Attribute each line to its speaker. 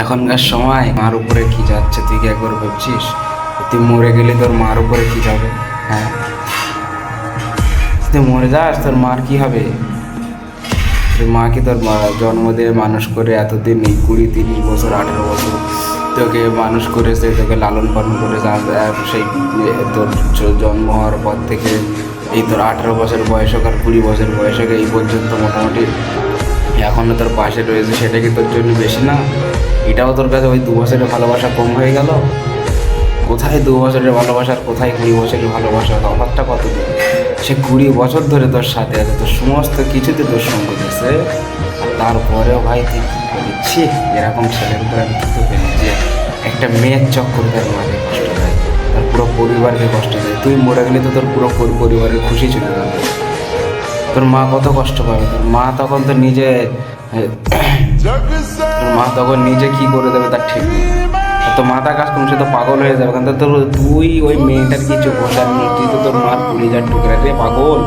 Speaker 1: এখনকার সময় মার উপরে কি যাচ্ছে তুই কি একবার ভাবছিস? তুই মরে গেলে তোর মার উপরে কি যাবে? হ্যাঁ, তুই মরে যাস তোর মার কি হবে? তোর মা কি তোর জন্ম দিয়ে মানুষ করে এতদিন 20, 30 বছর 18 বছর তোকে মানুষ করেছে, তোকে লালন পালন করেছে। সেই তোর জন্ম হওয়ার পর থেকে এই তোর 18 বছর বয়স হোক আর 20 বছর বয়স হোক, এই পর্যন্ত মোটামুটি এখনও তোর পাশে রয়েছে, সেটা কি তোর জন্য বেশি না? এটাও তোর কাছে ওই 2 বছরের ভালোবাসা কম হয়ে গেল? কোথায় 2 বছরের ভালোবাসা আর কোথায় 20 বছরের ভালোবাসা, তফাৎটা কত দূর? সে 20 বছর ধরে তোর সাথে আছে, তোর সমস্ত কিছুতে তোর সঙ্গ দিচ্ছে, আর তারপরেও ভাই তুই কী করেছি? এরকম ছেলের উপর আমি কিন্তু পেলি যে একটা মেয়ের চক্কর তার মাকে কষ্ট দেয়, তার পুরো পরিবারকে কষ্ট দেয়। তুই মরে গেলে তো তোর পুরো পরিবারের খুশি চলে যাবে। তোর মা কত কষ্ট পাবে? তোর মা তখন তো নিজে তোর মা তখন নিজে কি করে দেবে তার ঠিক নেই। তো মাথা কাজ করুন, সে তো পাগল হয়ে যাবে। কারণ তোর তুই ওই মেয়েটার কিছু বোঝার নেই, তুই তো তোর মার 20,000 টুকরা রে পাগল।